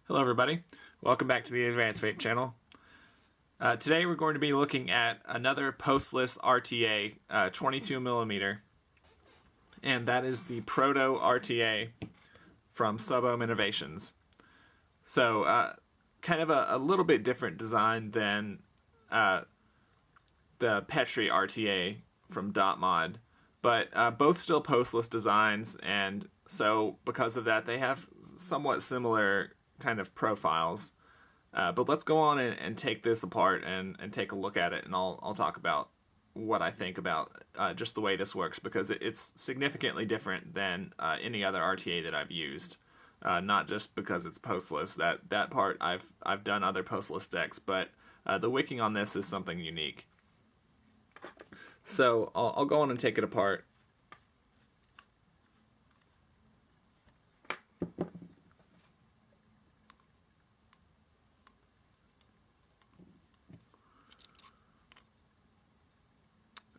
Hello everybody, welcome back to the Advanced Vape channel. Today we're going to be looking at another postless RTA 22mm, and that is the PROTO RTA from SUBOHM Innovations. So kind of a little bit different design than the Petri RTA from .mod, but both still postless designs, and so because of that they have somewhat similar kind of profiles. But let's go on and take this apart and take a look at it, and I'll talk about what I think about just the way this works, because it's significantly different than any other RTA that I've used. Not just because it's postless. That part I've done other postless decks, but the wicking on this is something unique. So I'll go on and take it apart.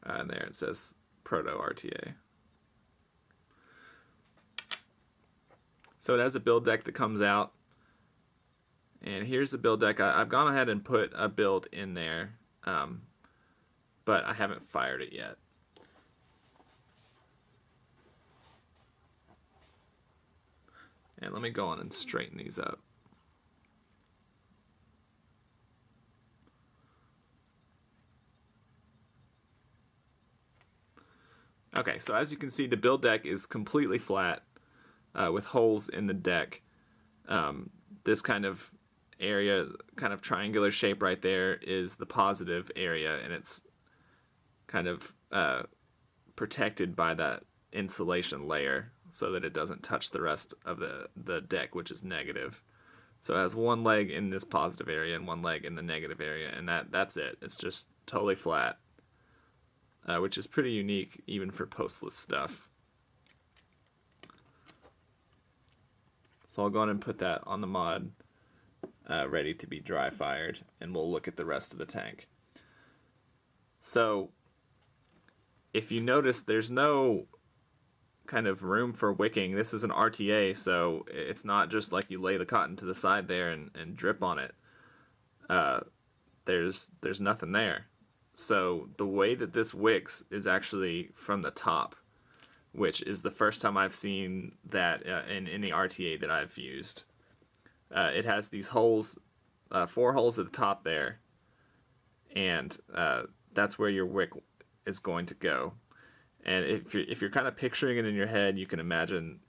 And there it says Proto RTA. So it has a build deck that comes out. And here's the build deck. I've gone ahead and put a build in there, but I haven't fired it yet. And let me go on and straighten these up. Okay, so as you can see, the build deck is completely flat with holes in the deck. This kind of area, kind of triangular shape right there, is the positive area, and it's kind of protected by that insulation layer so that it doesn't touch the rest of the deck, which is negative. So it has one leg in this positive area and one leg in the negative area, and that's it. It's just totally flat. Which is pretty unique even for postless stuff. So I'll go ahead and put that on the mod, ready to be dry fired, and we'll look at the rest of the tank. So if you notice, there's no kind of room for wicking. This is an RTA, so it's not just like you lay the cotton to the side there and drip on it. There's nothing there. So the way that this wicks is actually from the top, which is the first time I've seen that in any RTA that I've used. It has these holes, 4 holes at the top there, and that's where your wick is going to go. And if you're kind of picturing it in your head, you can imagine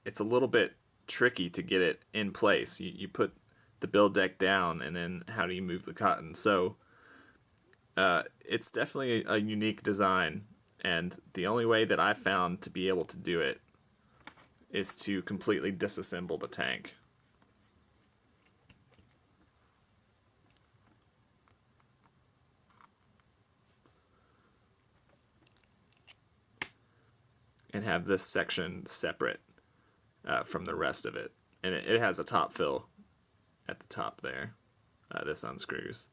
it's a little bit tricky to get it in place. You put the build deck down, and then how do you move the cotton? So it's definitely a unique design, and the only way that I found to be able to do it is to completely disassemble the tank. And have this section separate from the rest of it. And it has a top fill at the top there. This unscrews.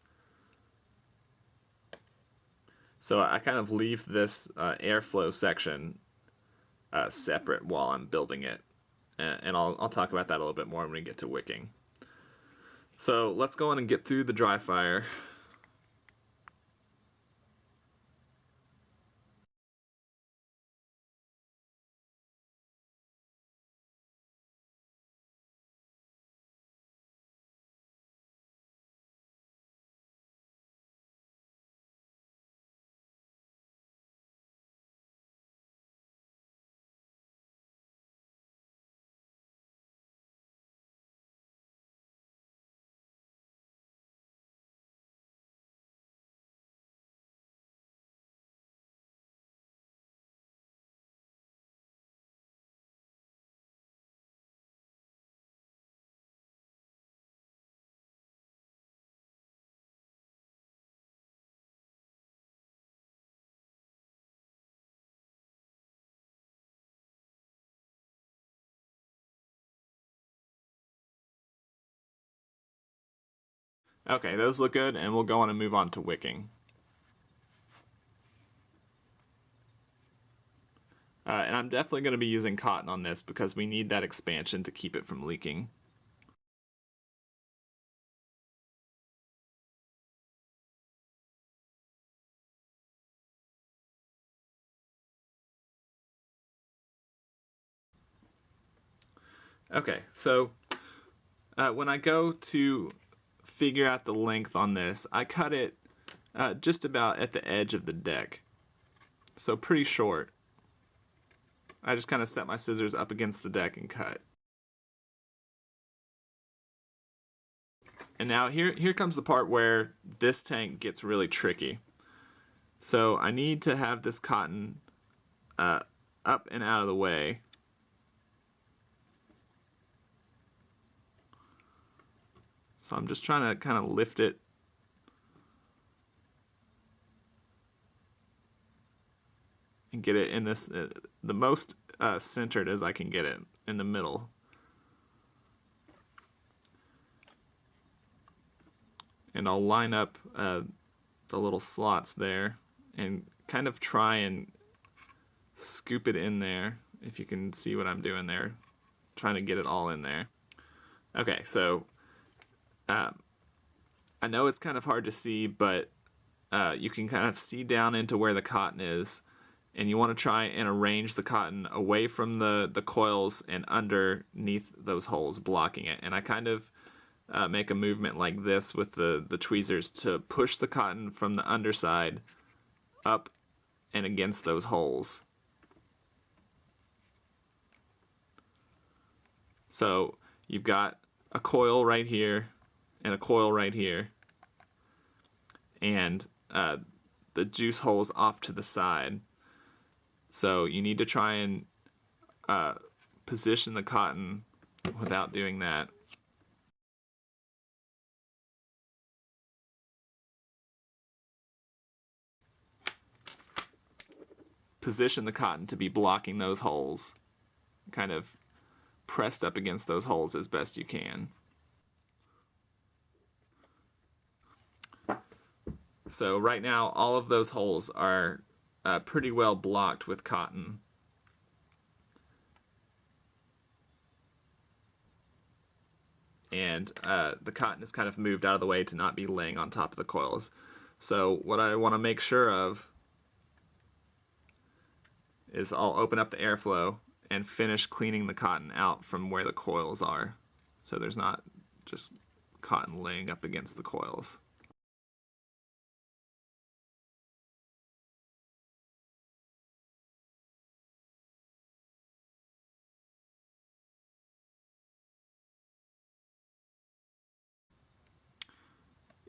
So I kind of leave this airflow section separate while I'm building it. And I'll talk about that a little bit more when we get to wicking. So let's go on and get through the dry fire. Okay, those look good, and we'll go on and move on to wicking. And I'm definitely going to be using cotton on this because we need that expansion to keep it from leaking. Okay, so when I go to figure out the length on this, I cut it just about at the edge of the deck. So pretty short. I just kind of set my scissors up against the deck and cut. And now here comes the part where this tank gets really tricky. So I need to have this cotton up and out of the way. So I'm just trying to kind of lift it and get it in this the most centered as I can get it in the middle. And I'll line up the little slots there and kind of try and scoop it in there, if you can see what I'm doing there, trying to get it all in there. Okay, so I know it's kind of hard to see, but you can kind of see down into where the cotton is, and you want to try and arrange the cotton away from the coils and underneath those holes, blocking it. And I kind of make a movement like this with the tweezers to push the cotton from the underside up and against those holes. So you've got a coil right here and a coil right here, and the juice holes off to the side. So you need to try and position the cotton without doing that. Position the cotton to be blocking those holes, kind of pressed up against those holes as best you can. So right now all of those holes are pretty well blocked with cotton. And the cotton is kind of moved out of the way to not be laying on top of the coils. So what I want to make sure of is I'll open up the airflow and finish cleaning the cotton out from where the coils are, so there's not just cotton laying up against the coils.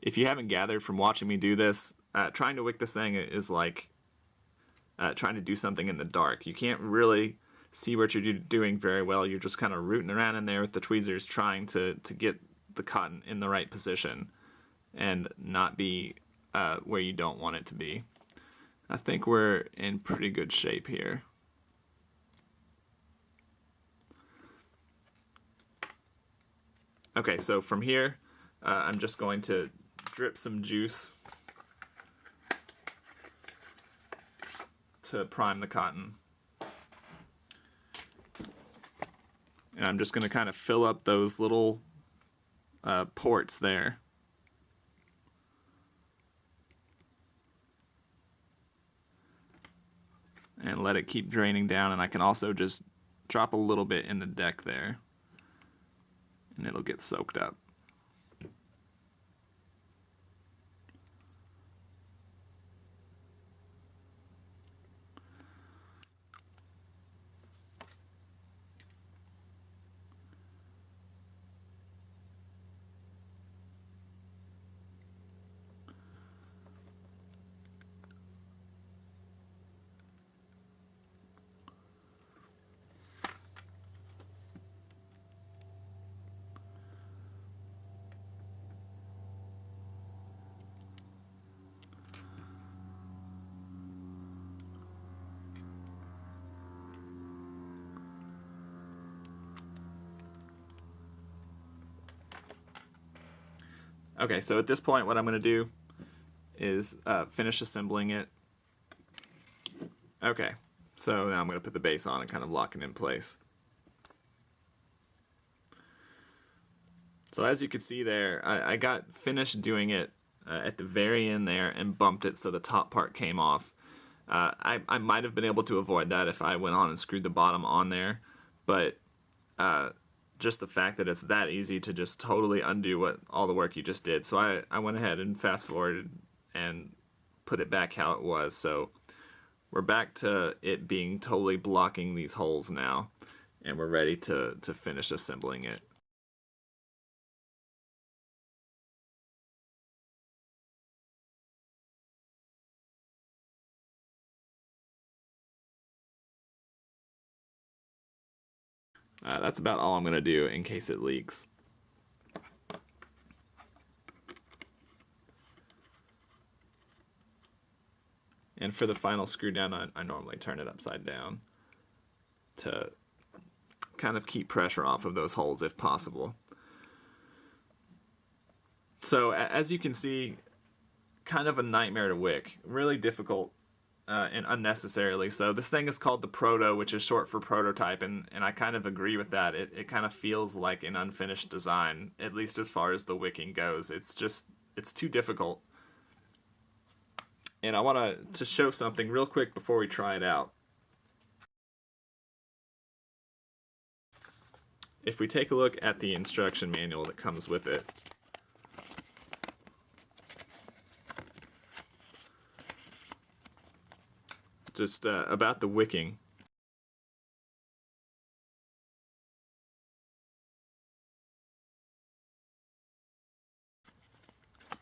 If you haven't gathered from watching me do this, trying to wick this thing is like trying to do something in the dark. You can't really see what you're doing very well. You're just kind of rooting around in there with the tweezers trying to get the cotton in the right position and not be where you don't want it to be. I think we're in pretty good shape here. Okay, so from here, I'm just going to drip some juice to prime the cotton. And I'm just going to kind of fill up those little ports there. And let it keep draining down, and I can also just drop a little bit in the deck there, and it'll get soaked up. Okay, so at this point what I'm going to do is finish assembling it. Okay, so now I'm going to put the base on and kind of lock it in place. So as you can see there, I got finished doing it at the very end there and bumped it so the top part came off. I might have been able to avoid that if I went on and screwed the bottom on there, but just the fact that it's that easy to just totally undo what all the work you just did. So I went ahead and fast forwarded and put it back how it was. So we're back to it being totally blocking these holes now, and we're ready to finish assembling it. That's about all I'm going to do in case it leaks. And for the final screw down, I normally turn it upside down to kind of keep pressure off of those holes if possible. So as you can see, kind of a nightmare to wick. Really difficult and unnecessarily so. This thing is called the Proto, which is short for prototype, and I kind of agree with that. It kind of feels like an unfinished design, at least as far as the wicking goes. It's too difficult. And I want to show something real quick before we try it out. If we take a look at the instruction manual that comes with it, just about the wicking.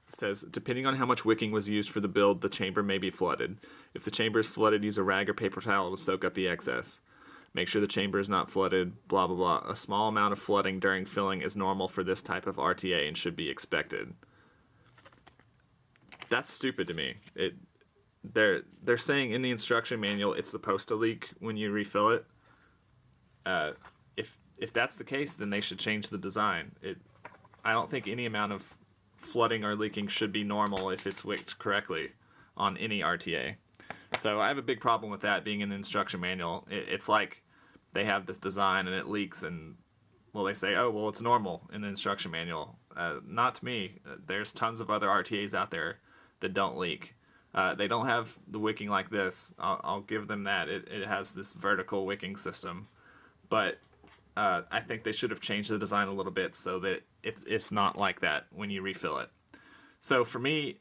It says, depending on how much wicking was used for the build, the chamber may be flooded. If the chamber is flooded, use a rag or paper towel to soak up the excess. Make sure the chamber is not flooded, blah blah blah. A small amount of flooding during filling is normal for this type of RTA and should be expected. That's stupid to me. They're saying in the instruction manual it's supposed to leak when you refill it. If that's the case, then they should change the design. I don't think any amount of flooding or leaking should be normal if it's wicked correctly on any RTA. So I have a big problem with that being in the instruction manual. It's like they have this design and it leaks, and well, they say, oh well, it's normal in the instruction manual. Not to me. There's tons of other RTAs out there that don't leak. They don't have the wicking like this. I'll give them that. It has this vertical wicking system, but I think they should have changed the design a little bit so that it's not like that when you refill it. So for me,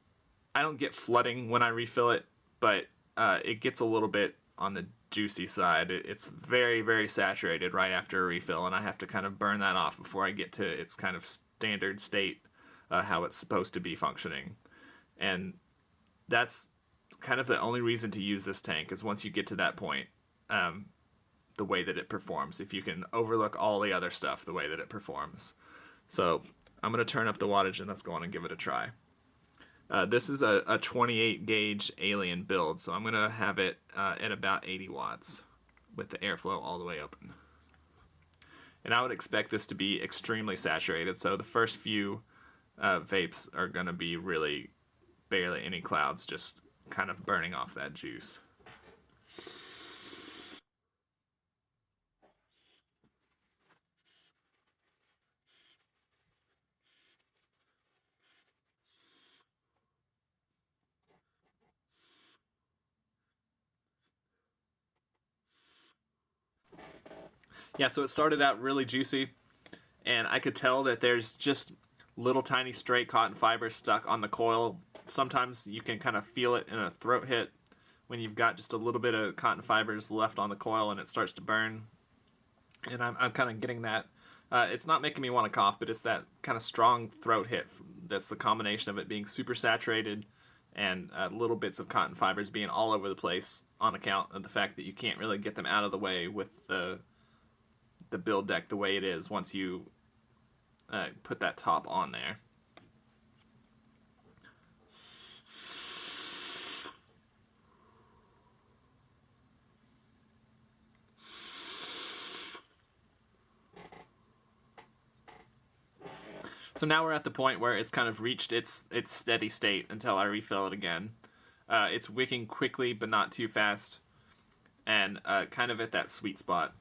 I don't get flooding when I refill it, but it gets a little bit on the juicy side. It's very, very saturated right after a refill, and I have to kind of burn that off before I get to its kind of standard state, how it's supposed to be functioning. And that's kind of the only reason to use this tank, is once you get to that point, the way that it performs. If you can overlook all the other stuff, the way that it performs. So I'm going to turn up the wattage and let's go on and give it a try. This is a 28 gauge Alien build, so I'm going to have it at about 80 watts with the airflow all the way open. And I would expect this to be extremely saturated, so the first few vapes are going to be really barely any clouds, just kind of burning off that juice. Yeah, so it started out really juicy, and I could tell that there's just little tiny stray cotton fibers stuck on the coil. Sometimes you can kind of feel it in a throat hit when you've got just a little bit of cotton fibers left on the coil and it starts to burn. And I'm kind of getting that. It's not making me want to cough, but it's that kind of strong throat hit. That's the combination of it being super saturated and little bits of cotton fibers being all over the place on account of the fact that you can't really get them out of the way with the build deck the way it is once you put that top on there. So now we're at the point where it's kind of reached its steady state until I refill it again. It's wicking quickly but not too fast, and kind of at that sweet spot.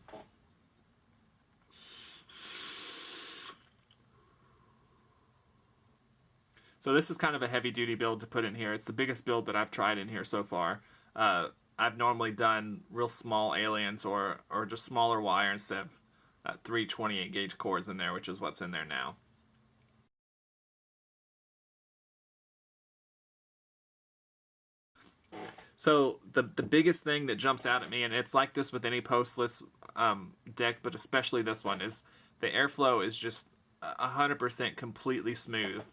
So this is kind of a heavy-duty build to put in here. It's the biggest build that I've tried in here so far. I've normally done real small aliens or just smaller wire instead three 28 gauge cores in there, which is what's in there now. So the biggest thing that jumps out at me, and it's like this with any postless deck, but especially this one, is the airflow is just 100% completely smooth.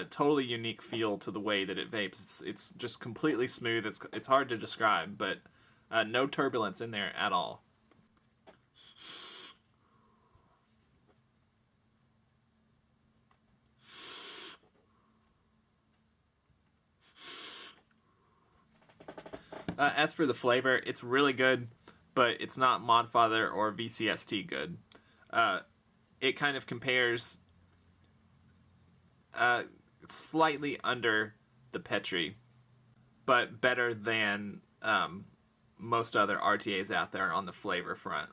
Totally unique feel to the way that it vapes. It's just completely smooth. It's hard to describe, but no turbulence in there at all. As for the flavor, it's really good, but it's not Modfather or VCST good. It kind of compares slightly under the Petri, but better than most other RTAs out there on the flavor front.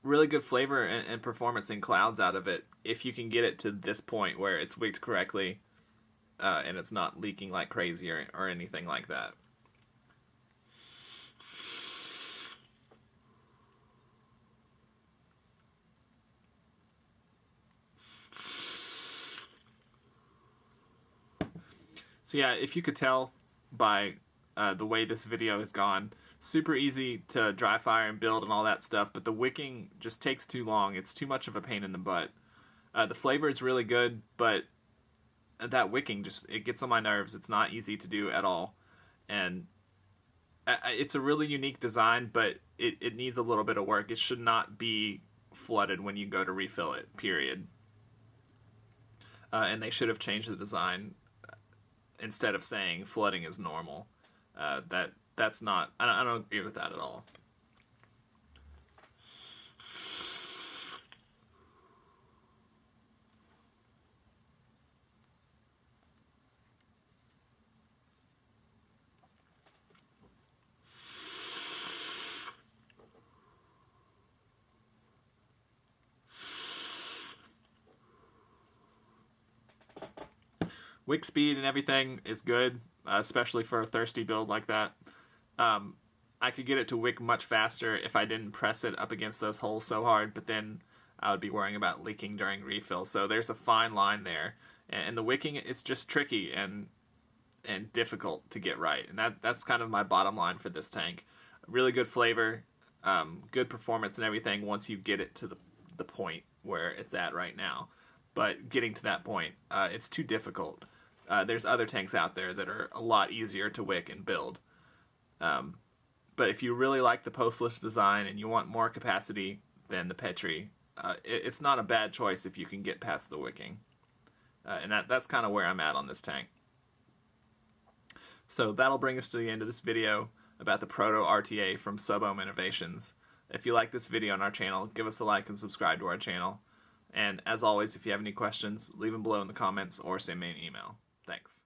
Really good flavor and performance in clouds out of it if you can get it to this point where it's wicked correctly and it's not leaking like crazy or anything like that. So yeah, if you could tell by the way this video has gone, super easy to dry fire and build and all that stuff, but the wicking just takes too long. It's too much of a pain in the butt. The flavor is really good, but that wicking it gets on my nerves. It's not easy to do at all. And it's a really unique design, but it needs a little bit of work. It should not be flooded when you go to refill it, period. And they should have changed the design instead of saying flooding is normal. That's not, I don't agree with that at all. Wick speed and everything is good, especially for a thirsty build like that. I could get it to wick much faster if I didn't press it up against those holes so hard, but then I would be worrying about leaking during refill. So there's a fine line there. And the wicking, it's just tricky and difficult to get right. And that's kind of my bottom line for this tank. Really good flavor, good performance and everything once you get it to the point where it's at right now. But getting to that point, it's too difficult. There's other tanks out there that are a lot easier to wick and build. But if you really like the postless design and you want more capacity than the Petri, it's not a bad choice if you can get past the wicking. And that's kind of where I'm at on this tank. So that'll bring us to the end of this video about the PROTO RTA from SUBOHM Innovations. If you like this video on our channel, give us a like and subscribe to our channel. And as always, if you have any questions, leave them below in the comments or send me an email. Thanks.